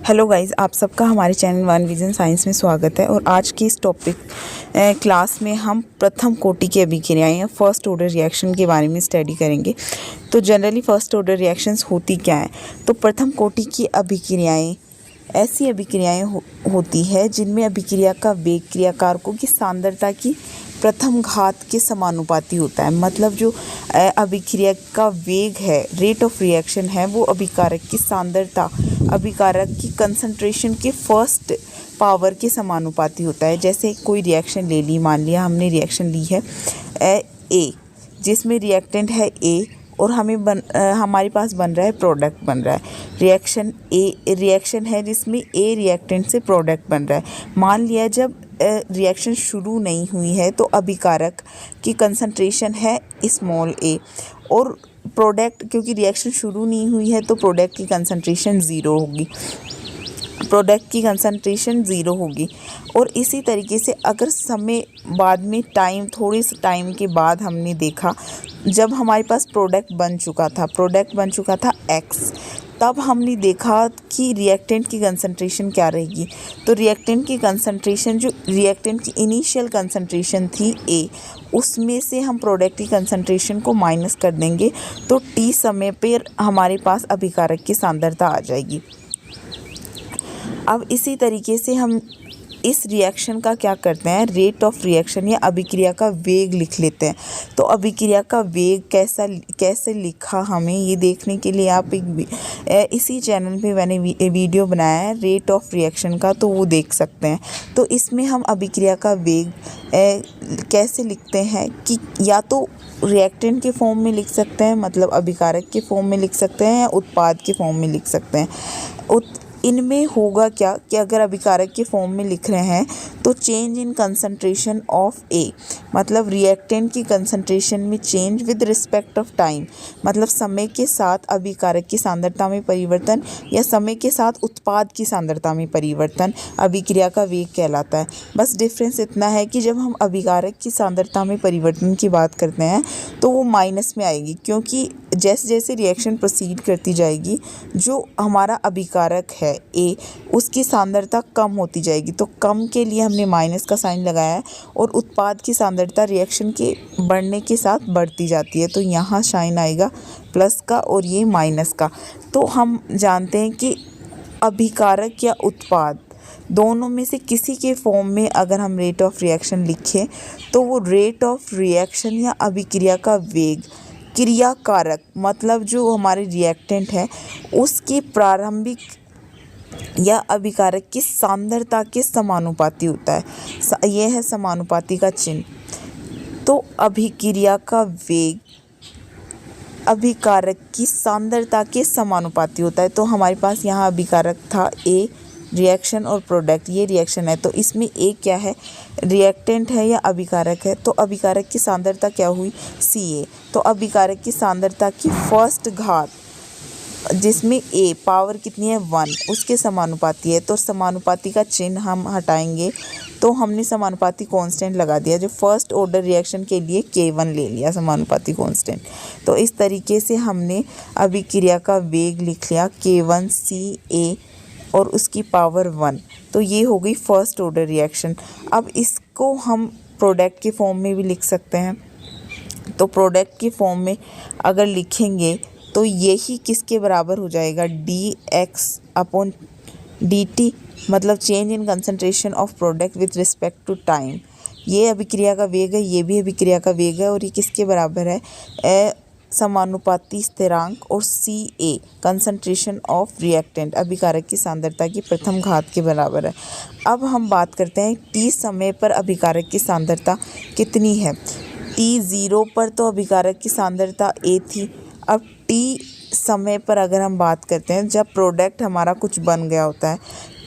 Hello guys, आप सबका हमारे चैनल वन विजन साइंस में स्वागत है। और आज की इस टॉपिक क्लास में हम प्रथम कोटि की अभिक्रियाएं या फर्स्ट ऑर्डर रिएक्शन के बारे में स्टडी करेंगे। तो जनरली फर्स्ट ऑर्डर रिएक्शंस होती क्या है? तो प्रथम कोटि की अभिक्रियाएं ऐसी अभिक्रियाएं होती है जिनमें अभिक्रिया का वेग क्रियाकारकों की सांद्रता की प्रथम घात के समानुपाती होता है। मतलब जो अभिक्रिया का वेग है, रेट ऑफ रिएक्शन है, वो अभिकारक की सांद्रता अभिकारक की कंसंट्रेशन के फर्स्ट पावर के समानुपाती होता है। जैसे कोई रिएक्शन ले ली, मान लिया हमने रिएक्शन ली है ए, जिसमें रिएक्टेंट है ए और हमारे पास बन रहा है प्रोडक्ट बन रहा है। रिएक्शन है जिसमें ए रिएक्टेंट से प्रोडक्ट बन रहा है। मान लिया जब रिएक्शन शुरू नहीं हुई है तो अभिकारक की कंसंट्रेशन है स्मॉल ए, और प्रोडक्ट क्योंकि रिएक्शन शुरू नहीं हुई है तो प्रोडक्ट की कंसंट्रेशन ज़ीरो होगी। और इसी तरीके से अगर समय बाद में थोड़े से टाइम के बाद हमने देखा, जब हमारे पास प्रोडक्ट बन चुका था एक्स, तब हमने देखा कि रिएक्टेंट की कंसंट्रेशन क्या रहेगी। तो रिएक्टेंट की कंसंट्रेशन, जो रिएक्टेंट की इनिशियल कंसंट्रेशन थी ए, उसमें से हम प्रोडक्ट की कंसंट्रेशन को माइनस कर देंगे तो टी समय पर हमारे पास अभिकारक की सांद्रता आ जाएगी। अब इसी तरीके से हम इस रिएक्शन का क्या करते हैं, रेट ऑफ रिएक्शन या अभिक्रिया का वेग लिख लेते हैं। तो अभिक्रिया का वेग कैसे लिखा, हमें ये देखने के लिए आप इसी चैनल पे मैंने वीडियो बनाया है रेट ऑफ रिएक्शन का, तो वो देख सकते हैं। तो इसमें हम अभिक्रिया का वेग कैसे लिखते हैं कि या तो रिएक्टेंट के फॉर्म में लिख सकते हैं, मतलब अभिकारक के फॉर्म में लिख सकते हैं, या उत्पाद के फॉर्म में लिख सकते हैं। इनमें होगा क्या कि अगर अभिकारक के फॉर्म में लिख रहे हैं तो चेंज इन कंसंट्रेशन ऑफ ए, मतलब रिएक्टेंट की कंसंट्रेशन में change with respect of time, मतलब समय के साथ अभिकारक की सांद्रता में परिवर्तन या समय के साथ उत्पाद की सांद्रता में परिवर्तन अभिक्रिया का वेग कहलाता है। बस डिफरेंस इतना है कि जब हम अभिकारक की सांद्रता में परिवर्तन की बात करते हैं तो वो माइनस में आएगी, क्योंकि जैसे जैसे रिएक्शन प्रोसीड करती जाएगी जो हमारा अभिकारक है ए, उसकी सांद्रता कम होती जाएगी। तो कम के लिए हमने माइनस का साइन लगाया है, और उत्पाद की सांद्रता रिएक्शन के बढ़ने के साथ बढ़ती जाती है, तो यहाँ साइन आएगा प्लस का और ये माइनस का। तो हम जानते हैं कि अभिकारक या उत्पाद दोनों में से किसी के फॉर्म में अगर हम रेट ऑफ रिएक्शन लिखें तो वो रेट ऑफ रिएक्शन या अभिक्रिया का वेग क्रियाकारक, मतलब जो हमारे रिएक्टेंट है उसकी प्रारंभिक या अभिकारक की सांद्रता के समानुपाती होता है। यह है समानुपाती का चिन्ह। तो अभिक्रिया का वेग अभिकारक की सांद्रता के समानुपाती होता है। तो हमारे पास यहाँ अभिकारक था ए, रिएक्शन और प्रोडक्ट, ये रिएक्शन है। तो इसमें ए क्या है, रिएक्टेंट है या अभिकारक है। तो अभिकारक की सांद्रता क्या हुई, सी ए। तो अभिकारक की सांद्रता की फर्स्ट घात, जिसमें ए पावर कितनी है 1, उसके समानुपाती है। तो समानुपाती का चिन्ह हम हटाएंगे तो हमने समानुपाती कांस्टेंट लगा दिया, जो फर्स्ट ऑर्डर रिएक्शन के लिए K1 ले लिया समानुपाती कांस्टेंट। तो इस तरीके से हमने अभिक्रिया का वेग लिख लिया K1 CA और उसकी पावर 1। तो ये हो गई फर्स्ट ऑर्डर रिएक्शन। अब इसको हम प्रोडक्ट के फॉर्म में भी लिख सकते हैं। तो प्रोडक्ट के फॉर्म में अगर लिखेंगे तो यही किसके बराबर हो जाएगा, dx/dt, मतलब change in concentration of product with respect to time. ये अभिक्रिया का वेग है, ये भी अभिक्रिया का वेग है, और ये किसके बराबर है, समानुपाती स्थिरांक, और CA कंसंट्रेशन ऑफ रिएक्टेंट अभिकारक की सांद्रता की प्रथम घात के बराबर है। अब हम बात करते हैं t समय पर अभिकारक की सांद्रता कितनी है। t0 पर तो अभिकारक की सांद्रता A थी। अब t समय पर अगर हम बात करते हैं, जब प्रोडक्ट हमारा कुछ बन गया होता है,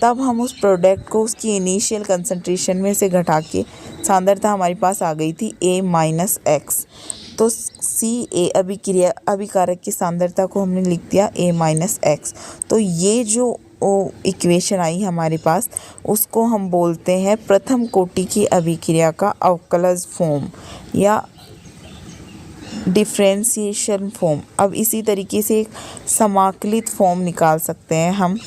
तब हम उस प्रोडक्ट को उसकी इनिशियल कंसंट्रेशन में से घटा के सांद्रता हमारे पास आ गई थी A-X। तो CA अभिकारक की सांद्रता को हमने लिख दिया A-X। तो ये जो इक्वेशन आई हमारे पास, उसको हम बोलते हैं प्रथम कोटि की अभिक्रिया का अवकलज फॉर्म या डिफरेंशिएशन फॉर्म। अब इसी तरीके से एक समाकलित फॉर्म निकाल सकते हैं हम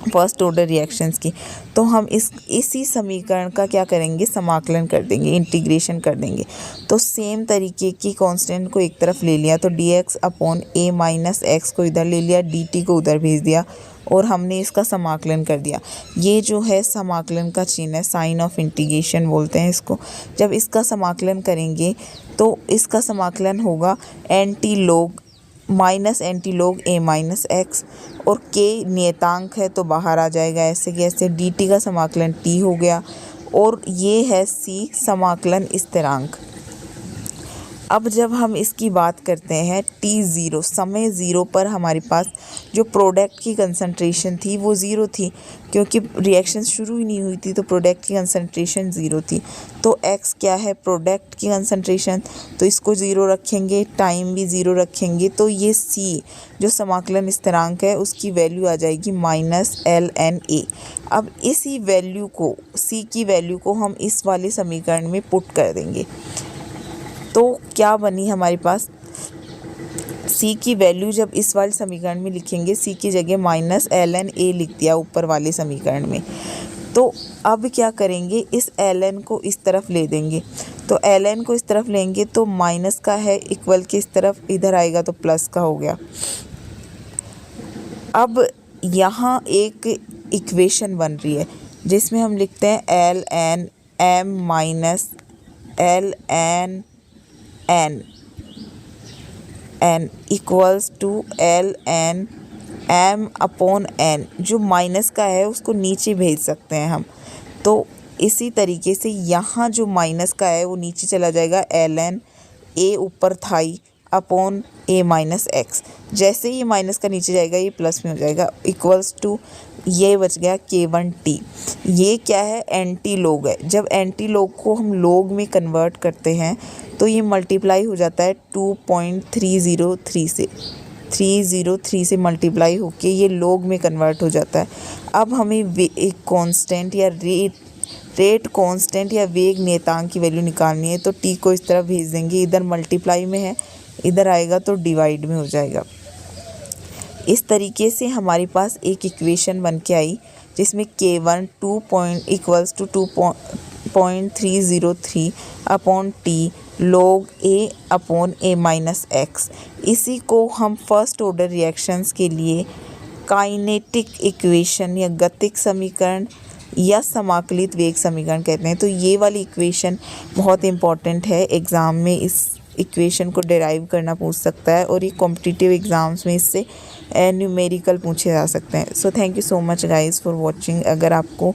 फर्स्ट ऑर्डर रिएक्शंस की। तो हम इसी समीकरण का क्या करेंगे, समाकलन कर देंगे, इंटीग्रेशन कर देंगे। तो सेम तरीके की कांस्टेंट को एक तरफ ले लिया तो dx upon a minus x को इधर ले लिया, dt को उधर भेज दिया और हमने इसका समाकलन कर दिया। ये जो है समाकलन का चिन्ह है, साइन ऑफ इंटीग्रेशन बोलते हैं इसको। जब इसका समाकलन करेंगे तो इसका समाकलन होगा anti log minus anti log a minus x, और k नियतांक है तो बाहर आ जाएगा ऐसे कि ऐसे। dt का समाकलन t हो गया और ये है c समाकलन स्थिरांक। अब जब हम इसकी बात करते हैं t0, समय 0 पर हमारे पास जो प्रोडक्ट की कंसंट्रेशन थी वो 0 थी, क्योंकि रिएक्शन शुरू ही नहीं हुई थी तो प्रोडक्ट की कंसंट्रेशन 0 थी। तो x क्या है, प्रोडक्ट की कंसंट्रेशन, तो इसको 0 रखेंगे, टाइम भी 0 रखेंगे। तो ये c जो समाकलन स्थिरांक है उसकी वैल्यू आ जाएगी -ln_a। अब इसी वैल्यू को, c की वैल्यू को हम इस वाले समीकरण में पुट कर देंगे। तो क्या बनी हमारे पास, c की वैल्यू जब इस वाले समीकरण में लिखेंगे, c की जगह -ln_a लिख दिया ऊपर वाले समीकरण में। तो अब क्या करेंगे, इस ln को इस तरफ ले देंगे। तो ln को इस तरफ लेंगे तो माइनस का है, इक्वल के इस तरफ इधर आएगा तो प्लस का हो गया। अब यहाँ एक इक्वेशन बन रही है जिसमें हम लिखते हैं ln m minus ln n equals to ln m upon n। जो माइनस का है उसको नीचे भेज सकते हैं हम। तो इसी तरीके से यहाँ जो माइनस का है वो नीचे चला जाएगा, ln a ऊपर था ही अपॉन a माइनस एक्स। जैसे ही ये माइनस का नीचे जाएगा ये प्लस में हो जाएगा, इक्वल्स टू ये बच गया k1t। ये क्या है, एंटी लॉग है। जब एंटी लॉग को हम लॉग में कन्वर्ट करते हैं तो ये मल्टीप्लाई हो जाता है 2.303 से, 303 से मल्टीप्लाई होके ये लॉग में कन्वर्ट हो जाता है। अब हमें एक कांस्टेंट या रेट कांस्टेंट या वेग नियतांक की वैल्यू निकालनी है। तो t को इस तरफ भेज देंगे, इधर मल्टीप्लाई में है, इधर आएगा तो डिवाइड में हो जाएगा। इस तरीके से हमारे पास एक इक्वेशन बन के आई जिसमें k1 2.303 upon t log a upon a minus x. इसी को हम फर्स्ट ऑर्डर रिएक्शंस के लिए काइनेटिक इक्वेशन या गतिक समीकरण या समाकलित वेग समीकरण कहते हैं। तो ये वाली इक्वेशन बहुत इम्पॉर्टेंट है, एग्ज़ाम में इस इक्वेशन को डिराइव करना पूछ सकता है और ये कॉम्पिटिटिव एग्ज़ाम्स में इससे न्यूमेरिकल पूछे जा सकते हैं। So thank you so much guys for watching. अगर आपको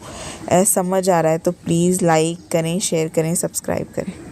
समझ आ रहा है तो प्लीज़ लाइक करें, शेयर करें, सब्सक्राइब करें।